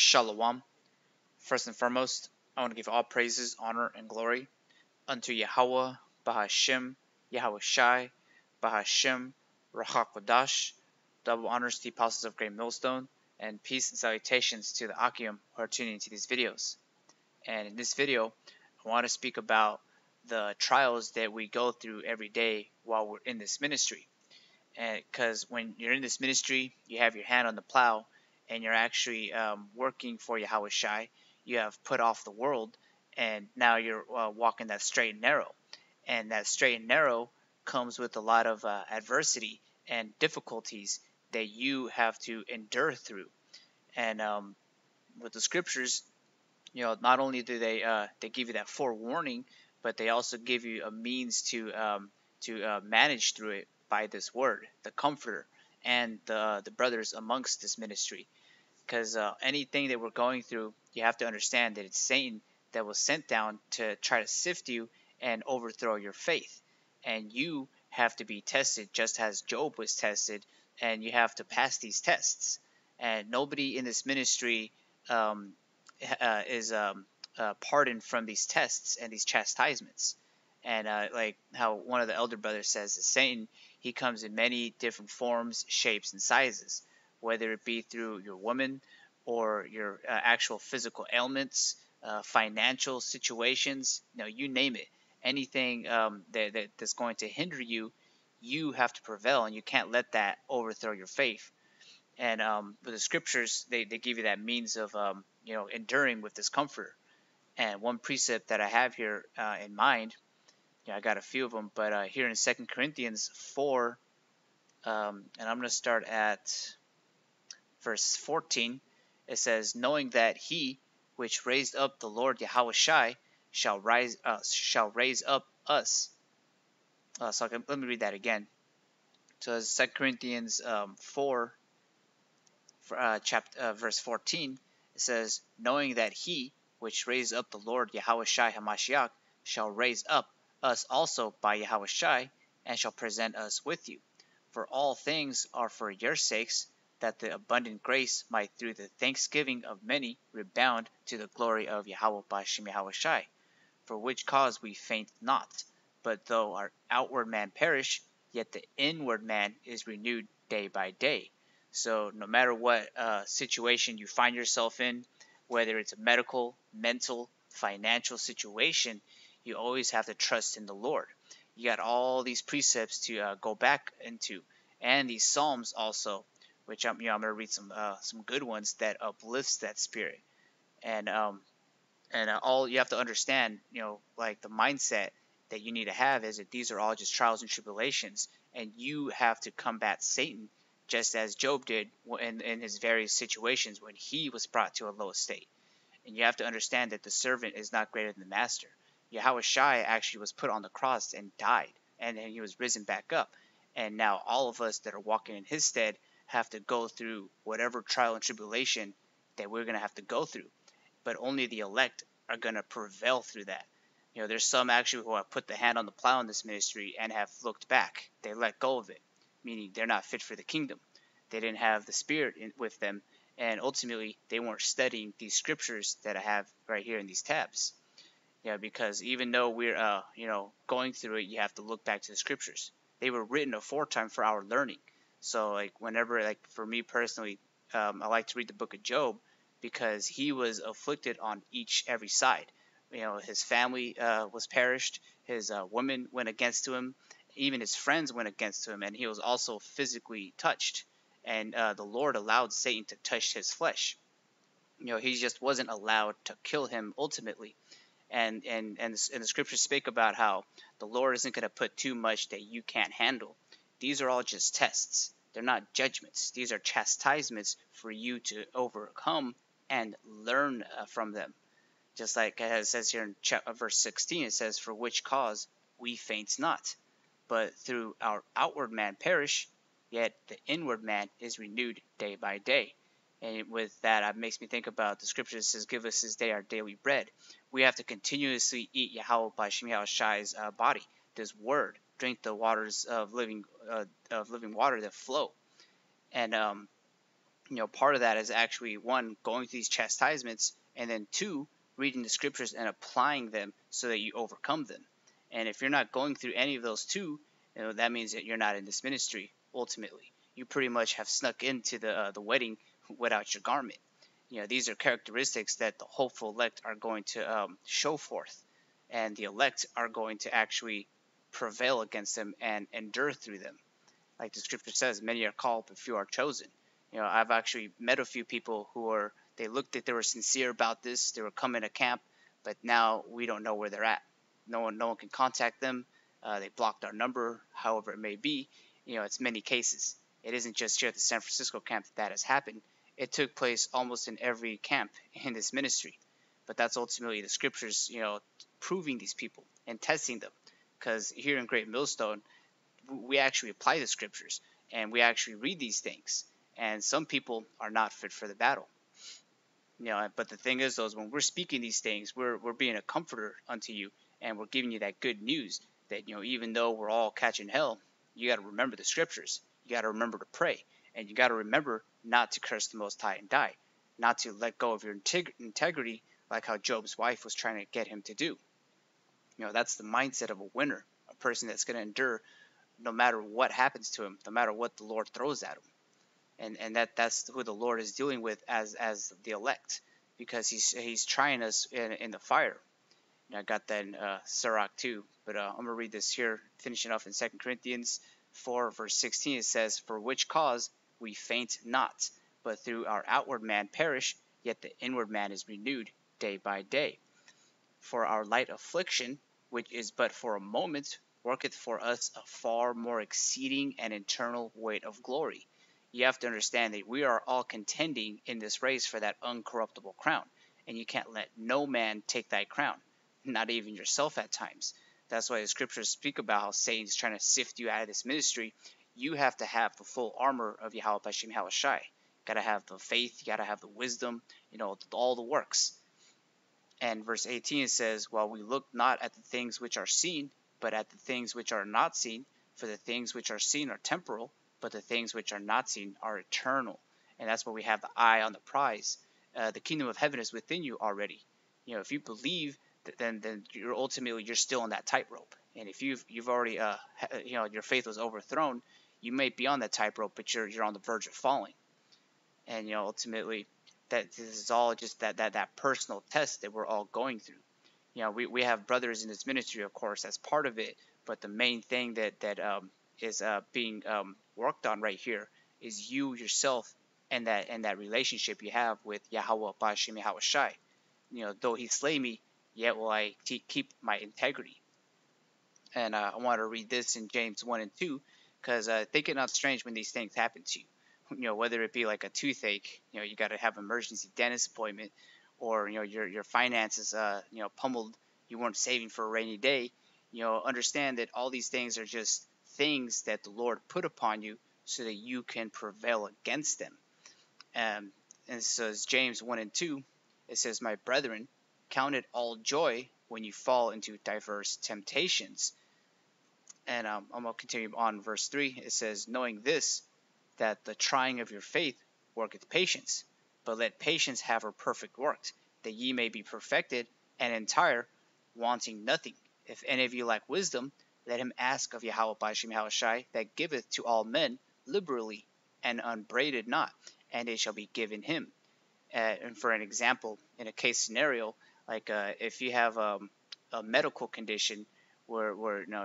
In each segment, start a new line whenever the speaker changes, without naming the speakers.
Shalom. First and foremost, I want to give all praises, honor, and glory unto Yahweh, Bahashem, Yahweh Shai, Bahashem, Rahakwadash. Double honors to the apostles of Great Millstone, and peace and salutations to the Akim who are tuning into these videos. And in this video, I want to speak about the trials that we go through every day while we're in this ministry. And because when you're in this ministry, you have your hand on the plow, and you're actually working for Yahweh Shai. You have put off the world, and now you're walking that straight and narrow. And that straight and narrow comes with a lot of adversity and difficulties that you have to endure through. And with the scriptures, not only do they give you that forewarning, but they also give you a means to manage through it by this word, the Comforter, and the brothers amongst this ministry. Because anything that we're going through, you have to understand that it's Satan that was sent down to try to sift you and overthrow your faith. And you have to be tested just as Job was tested, and you have to pass these tests. And nobody in this ministry is pardoned from these tests and these chastisements. And like how one of the elder brothers says, Satan, he comes in many different forms, shapes, and sizes, whether it be through your woman or your actual physical ailments, financial situations, you name it. Anything that's going to hinder you, you have to prevail, and you can't let that overthrow your faith. And with the scriptures, they give you that means of enduring with this Comforter. And one precept that I have here in mind, I got a few of them, but here in 2 Corinthians 4, and I'm going to start at verse 14. It says, knowing that he which raised up the Lord Yahweh Shai shall raise up us. Let me read that again. So it's 2 Corinthians 4, verse 14. It says, knowing that he which raised up the Lord Yahweh Shai HaMashiach shall raise up us also by Yahweh Shai, and shall present us with you. For all things are for your sakes, that the abundant grace might through the thanksgiving of many rebound to the glory of Yahweh B'Shem Yahweh Shai. For which cause we faint not, but though our outward man perish, yet the inward man is renewed day by day. So no matter what situation you find yourself in, whether it's a medical, mental, financial situation, you always have to trust in the Lord. You got all these precepts to go back into, and these psalms also, which I'm going to read some good ones that uplifts that spirit. And all you have to understand, like the mindset that you need to have is that these are all just trials and tribulations, and you have to combat Satan just as Job did in his various situations when he was brought to a low estate. And you have to understand that the servant is not greater than the master. Yahweh Shai actually was put on the cross and died, and he was risen back up. And now all of us that are walking in his stead have to go through whatever trial and tribulation that we're going to have to go through. But only the elect are going to prevail through that. There's some actually who have put the hand on the plow in this ministry and have looked back. They let go of it, meaning they're not fit for the kingdom. They didn't have the Spirit with them, and ultimately they weren't studying these scriptures that I have right here in these tabs. Because even though we're going through it, you have to look back to the scriptures. They were written aforetime for our learning. So whenever, for me personally, I like to read the book of Job, because he was afflicted on every side. His family was perished, his woman went against him, even his friends went against him, and he was also physically touched. And the Lord allowed Satan to touch his flesh. He just wasn't allowed to kill him ultimately. And the scriptures speak about how the Lord isn't going to put too much that you can't handle. These are all just tests. They're not judgments. These are chastisements for you to overcome and learn from them. Just like it says here in verse 16, it says, for which cause we faint not, but through our outward man perish, yet the inward man is renewed day by day. And with that, it makes me think about the scripture that says, give us this day our daily bread. We have to continuously eat Yahweh B'Shem Yahweh Shai's body, this word, drink the waters of living water that flow. And Part of that is actually, one, going through these chastisements, and then two, reading the scriptures and applying them so that you overcome them. And if you're not going through any of those two, that means that you're not in this ministry. Ultimately, you pretty much have snuck into the wedding without your garment. These are characteristics that the hopeful elect are going to show forth, and the elect are going to actually prevail against them and endure through them. Like the scripture says, many are called, but few are chosen. I've actually met a few people who they looked like they were sincere about this. They were coming to camp, but now we don't know where they're at. No one can contact them. They blocked our number, however it may be. It's many cases. It isn't just here at the San Francisco camp that has happened. It took place almost in every camp in this ministry. But that's ultimately the scriptures, proving these people and testing them. Because here in Great Millstone, we actually apply the scriptures and we actually read these things. And some people are not fit for the battle. But the thing is, though, when we're speaking these things, we're being a comforter unto you, and we're giving you that good news that, even though we're all catching hell, you got to remember the scriptures. You got to remember to pray, and you got to remember not to curse the Most High and die, not to let go of your integrity like how Job's wife was trying to get him to do. That's the mindset of a winner, a person that's going to endure no matter what happens to him, no matter what the Lord throws at him. And that's who the Lord is dealing with as the elect, because he's trying us in the fire. I got that in Sirach 2, but I'm going to read this here, finishing off in 2 Corinthians 4, verse 16. It says, "For which cause we faint not, but through our outward man perish, yet the inward man is renewed day by day. For our light affliction, which is but for a moment, worketh for us a far more exceeding and eternal weight of glory." You have to understand that we are all contending in this race for that uncorruptible crown, and you can't let no man take thy crown, not even yourself at times. That's why the scriptures speak about how Satan's trying to sift you out of this ministry. You have to have the full armor of Yahweh Bashim Hawashai. Got to have the faith, you got to have the wisdom, all the works. And verse 18 says, "While we look not at the things which are seen, but at the things which are not seen, for the things which are seen are temporal, but the things which are not seen are eternal." And that's where we have the eye on the prize. The kingdom of heaven is within you already. If you believe, then you're still on that tightrope. And if you've already your faith was overthrown, you may be on that tightrope, but you're on the verge of falling. And ultimately, that this is all just that personal test that we're all going through. We have brothers in this ministry, of course, that's part of it. But the main thing that is being worked on right here is you yourself and that relationship you have with Yahweh Bashim Hawashai. Though he slay me, yet will I keep my integrity. And I want to read this in James 1 and 2, because think it not strange when these things happen to you. Whether it be like a toothache, you got to have an emergency dentist appointment, or your finances pummeled, you weren't saving for a rainy day. Understand that all these things are just things that the Lord put upon you so that you can prevail against them. And so as James 1 and 2, it says, "My brethren, count it all joy when you fall into diverse temptations." And I'm going to continue on verse 3. It says, "Knowing this, that the trying of your faith worketh patience. But let patience have her perfect work, that ye may be perfected and entire, wanting nothing. If any of you lack wisdom, let him ask of Yahweh Bashim Hawashai, that giveth to all men liberally, and unbraided not, and it shall be given him." And for an example, in a case scenario, like if you have a medical condition where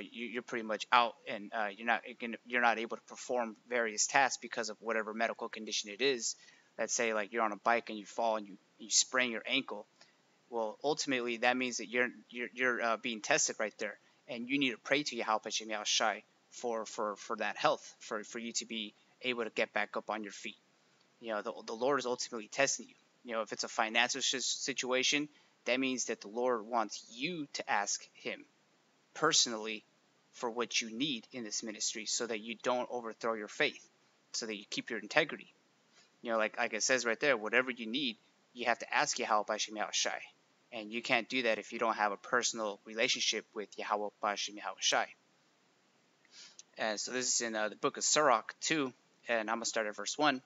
you're pretty much out, and you're not able to perform various tasks because of whatever medical condition it is. Let's say like you're on a bike and you fall and you sprain your ankle. Well, ultimately that means that you're being tested right there, and you need to pray to Yahweh Bashim Hawashai for that health, for you to be able to get back up on your feet. The Lord is ultimately testing you. If it's a financial situation, that means that the Lord wants you to ask him personally for what you need in this ministry, so that you don't overthrow your faith, so that you keep your integrity. Like it says right there, whatever you need, you have to ask Yahweh Bashim Hawashai. And you can't do that if you don't have a personal relationship with Yahweh Bashim Hawashai. And so this is in the book of Sirach 2, and I'm going to start at verse 1.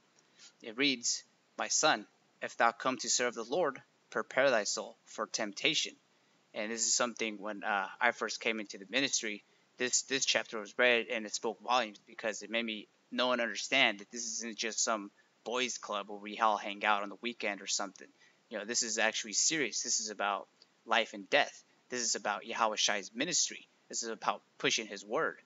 It reads, "My son, if thou come to serve the Lord, prepare thy soul for temptation." And this is something when I first came into the ministry, this chapter was read and it spoke volumes because it made me know and understand that this isn't just some boys club where we all hang out on the weekend or something. This is actually serious. This is about life and death. This is about Yahweh Shai's ministry. This is about pushing his word.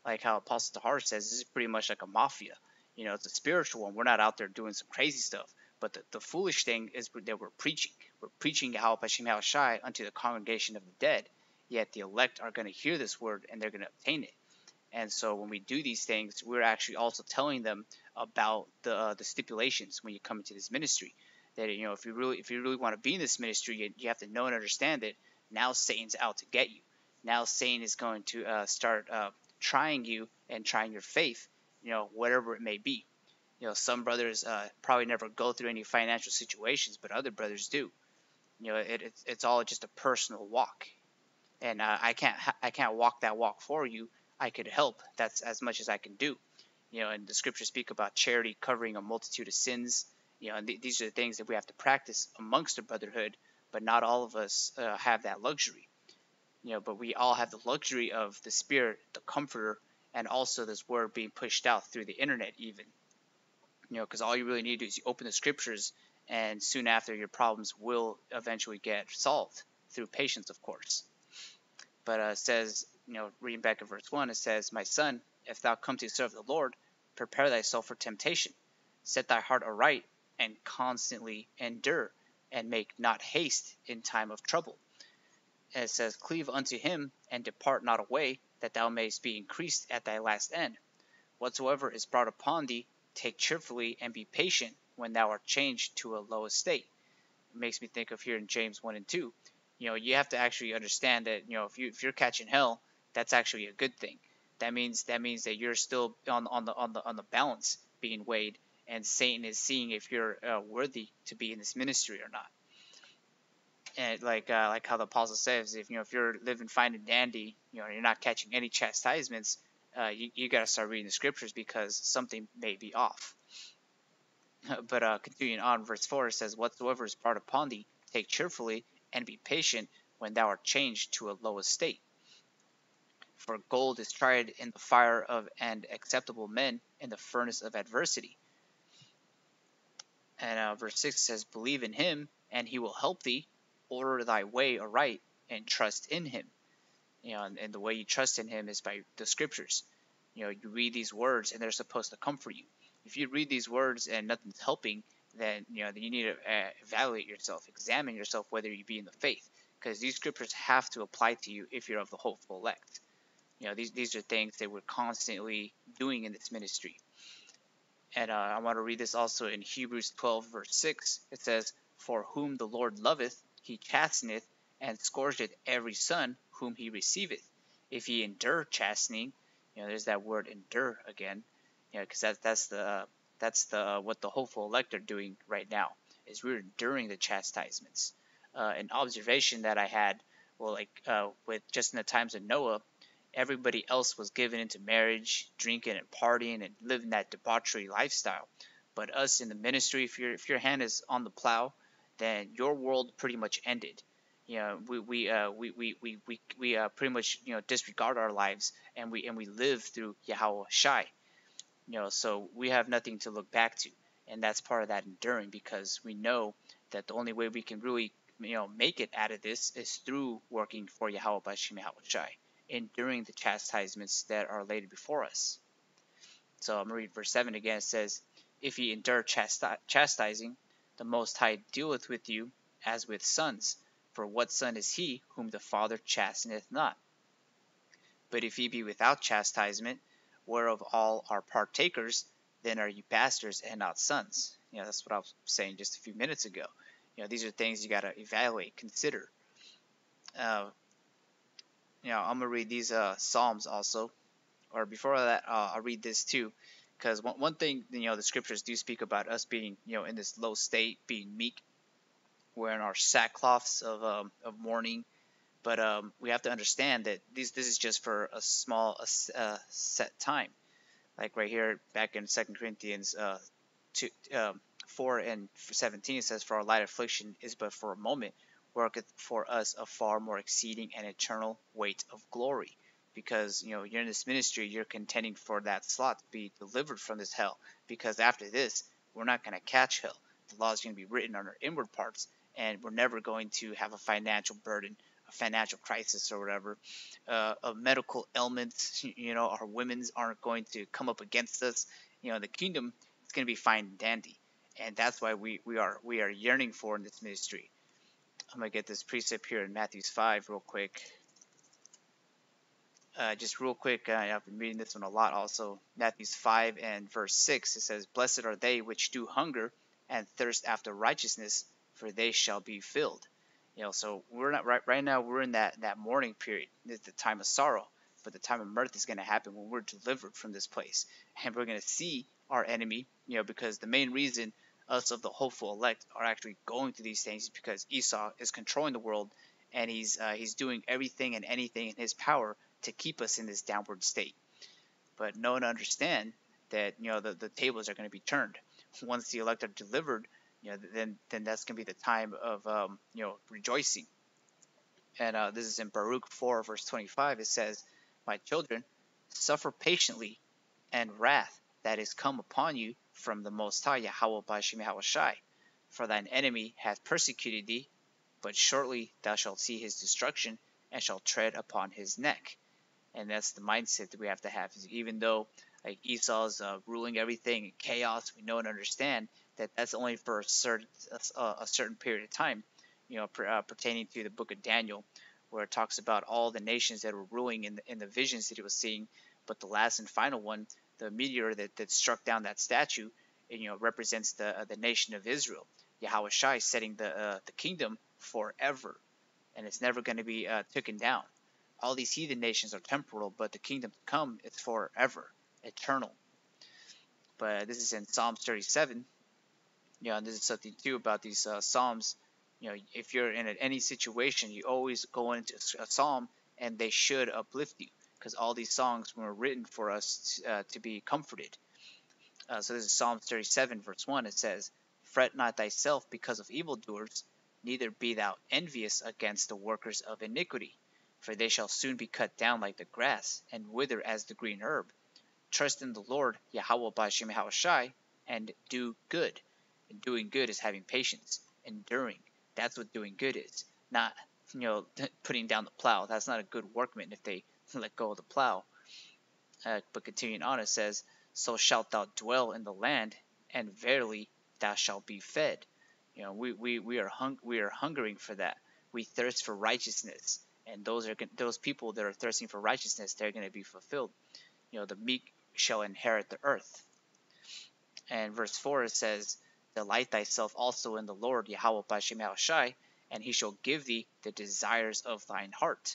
Like how Apostle Tahar says, this is pretty much like a mafia. It's a spiritual one. We're not out there doing some crazy stuff. But the foolish thing is that we're preaching. We're preaching Yahweh Hashem Yahweh Shai unto the congregation of the dead. Yet the elect are going to hear this word and they're going to obtain it. And so when we do these things, we're actually also telling them about the stipulations when you come into this ministry. That if you really want to be in this ministry, you have to know and understand that now Satan's out to get you. Now Satan is going to start trying you and trying your faith, whatever it may be. Some brothers probably never go through any financial situations, but other brothers do. It's all just a personal walk, and I can't walk that walk for you. I could help. That's as much as I can do. And the scriptures speak about charity covering a multitude of sins. And these are the things that we have to practice amongst the brotherhood, but not all of us have that luxury. But we all have the luxury of the Spirit, the Comforter, and also this word being pushed out through the internet even. Because all you really need to do is you open the scriptures, and soon after your problems will eventually get solved through patience, of course. But it says, reading back in verse 1, it says, "My son, if thou come to serve the Lord, prepare thyself for temptation. Set thy heart aright, and constantly endure, and make not haste in time of trouble." And it says, "Cleave unto him, and depart not away, that thou mayest be increased at thy last end. Whatsoever is brought upon thee, take cheerfully, and be patient when thou art changed to a low estate." It makes me think of here in James 1 and 2. You have to actually understand that if you're catching hell, that's actually a good thing. That means that you're still on the balance being weighed, and Satan is seeing if you're worthy to be in this ministry or not. And like how the apostle says, if you're living fine and dandy, you're not catching any chastisements, you got to start reading the scriptures because something may be off. But continuing on, verse 4 says, "Whatsoever is brought upon thee, take cheerfully, and be patient when thou art changed to a low estate. For gold is tried in the fire and acceptable men in the furnace of adversity." And verse 6 says, "Believe in him, and he will help thee. Order thy way aright, and trust in him." And the way you trust in him is by the scriptures. You read these words, and they're supposed to comfort you. If you read these words and nothing's helping, then you need to evaluate yourself, examine yourself whether you be in the faith, because these scriptures have to apply to you if you're of the hopeful elect. These are things that we're constantly doing in this ministry. And I want to read this also in Hebrews 12 verse 6. It says, "For whom the Lord loveth, he chasteneth, and scourgeth every son whom he receiveth. If ye endure chastening," there's that word endure again, because that's the what the hopeful elect are doing right now, is we're enduring the chastisements. An observation that I had, with just in the times of Noah, everybody else was given into marriage, drinking and partying and living that debauchery lifestyle. But us in the ministry, if your hand is on the plow, then your world pretty much ended. We pretty much disregard our lives, and we live through Yahweh Shai. So we have nothing to look back to, and that's part of that enduring, because we know that the only way we can really make it out of this is through working for Yahweh Bashim Yahweh Shai, enduring the chastisements that are laid before us. So I'm going to read verse 7 again. It says, "If ye endure chastising, the Most High dealeth with you as with sons. For what son is he whom the Father chasteneth not? But if ye be without chastisement, whereof all are partakers, then are ye bastards and not sons." That's what I was saying just a few minutes ago. These are things you got to evaluate, consider. I'm going to read these Psalms also. Or before that, I'll read this too. Because one thing, the scriptures do speak about us being, in this low state, being meek, wearing our sackcloths of mourning. But we have to understand that this is just for a small set time. Like right here, back in 2 Corinthians 4 and 17 it says, "For our light affliction is but for a moment, worketh for us a far more exceeding and eternal weight of glory." Because you're in this ministry, you're contending for that slot to be delivered from this hell. Because after this, we're not going to catch hell. The law is going to be written on our inward parts, and we're never going to have a financial burden, a financial crisis, or whatever. A medical ailments, our women's aren't going to come up against us. The kingdom is going to be fine and dandy, and that's why we are yearning for in this ministry. I'm gonna get this precept here in Matthew 5 real quick. Just real quick, I've been reading this one a lot also. Matthew 5 and verse 6, it says, "Blessed are they which do hunger and thirst after righteousness, for they shall be filled." So we're not right now. We're in that mourning period. It's the time of sorrow, but the time of mirth is going to happen when we're delivered from this place, and we're going to see our enemy. Because the main reason us of the hopeful elect are actually going through these things is because Esau is controlling the world, and he's doing everything and anything in his power to keep us in this downward state. But no one understand that the tables are going to be turned once the elect are delivered. Then that's going to be the time of rejoicing. And this is in Baruch 4 verse 25. It says, "My children, suffer patiently and wrath that is come upon you from the Most High Yahweh B'Hashem Yahushai. For thine enemy hath persecuted thee, but shortly thou shalt see his destruction and shalt tread upon his neck." And that's the mindset that we have to have. Even though like Esau's ruling everything in chaos, we know and understand that that's only for a certain period of time. Pertaining to the book of Daniel, where it talks about all the nations that were ruling in the visions that he was seeing. But the last and final one, the meteor that struck down that statue, represents the nation of Israel. Yahweh Shai setting the kingdom forever, and it's never going to be taken down. All these heathen nations are temporal, but the kingdom to come is forever, eternal. But this is in Psalms 37. And this is something too about these Psalms. If you're in any situation, you always go into a Psalm, and they should uplift you, because all these songs were written for us to be comforted. So this is Psalms 37, verse 1. It says, "Fret not thyself because of evildoers, neither be thou envious against the workers of iniquity. For they shall soon be cut down like the grass, and wither as the green herb. Trust in the Lord, Yahweh B'Hashem Yahushai, and do good." And doing good is having patience, enduring. That's what doing good is. Not, putting down the plow. That's not a good workman if they let go of the plow. But continuing on, it says, "So shalt thou dwell in the land, and verily thou shalt be fed." We are hungering for that. We thirst for righteousness. And those people that are thirsting for righteousness, they're going to be fulfilled. The meek shall inherit the earth. And verse 4 it says, "Delight thyself also in the Lord Yahweh B'Hashem Yahushai, and he shall give thee the desires of thine heart.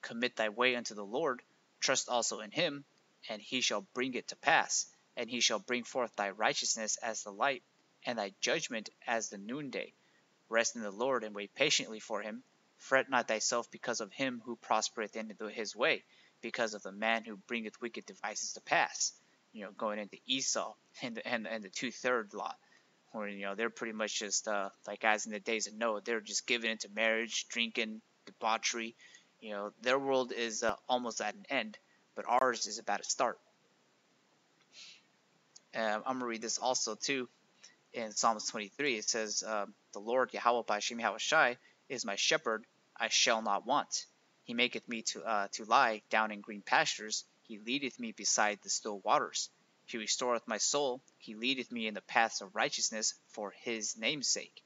Commit thy way unto the Lord, trust also in him, and he shall bring it to pass. And he shall bring forth thy righteousness as the light, and thy judgment as the noonday. Rest in the Lord, and wait patiently for him. Fret not thyself because of him who prospereth in his way, because of the man who bringeth wicked devices to pass." Going into Esau and the 2/3 lot, where they're pretty much just like as in the days of Noah, they're just given into marriage, drinking, debauchery. Their world is almost at an end, but ours is about to start. I'm gonna read this also too. In Psalms 23, it says, "The Lord Yahweh B'Hashem Yahushai is my shepherd; I shall not want. He maketh me to lie down in green pastures. He leadeth me beside the still waters. He restoreth my soul. He leadeth me in the paths of righteousness for his name's sake.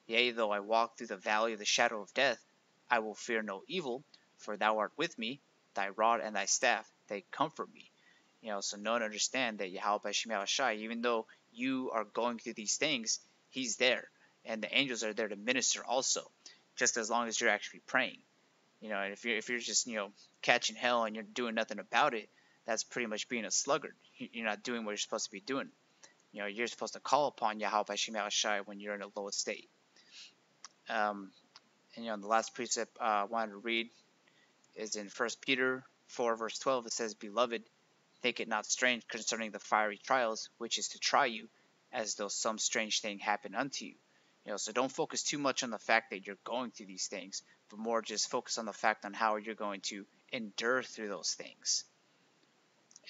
Yea, though I walk through the valley of the shadow of death, I will fear no evil, for thou art with me. Thy rod and thy staff, they comfort me." So know and understand that Yahweh B'Hashem Yahushai, even though you are going through these things, he's there, and the angels are there to minister also, just as long as you're actually praying. And if you're just catching hell and you're doing nothing about it, that's pretty much being a sluggard. You're not doing what you're supposed to be doing. You're supposed to call upon Yahweh B'Hashem Yahushai when you're in a low state. And the last precept I wanted to read is in 1 Peter 4 verse 12. It says, "Beloved, think it not strange concerning the fiery trials which is to try you, as though some strange thing happened unto you. So don't focus too much on the fact that you're going through these things, but more just focus on the fact on how you're going to endure through those things.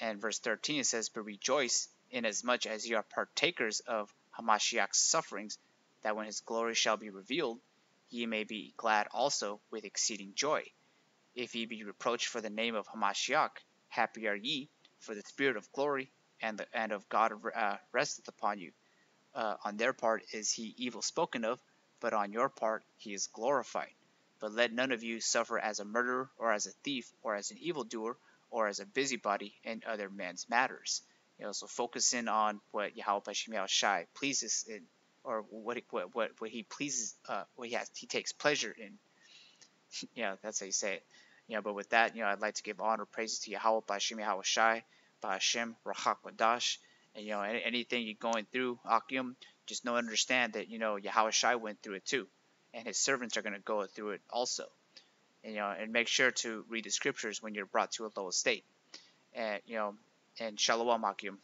And verse 13 it says, "But rejoice inasmuch as ye are partakers of Hamashiach's sufferings, that when his glory shall be revealed, ye may be glad also with exceeding joy. If ye be reproached for the name of Hamashiach, happy are ye, for the spirit of glory and of God resteth upon you. On their part is he evil spoken of, but on your part he is glorified. But let none of you suffer as a murderer, or as a thief, or as an evildoer, or as a busybody in other men's matters." So focus in on what Yahweh Bashim Yahushai pleases in, or what he pleases, he takes pleasure in. That's how you say it. But with that, I'd like to give honor, praises to Yahweh Bashim Yahushai, Ba'ashem Rahak Wadash. And anything you're going through, Akim, just know and understand that Yahushai went through it too, and his servants are going to go through it also. And make sure to read the scriptures when you're brought to a low state. And and Shalom, Akim.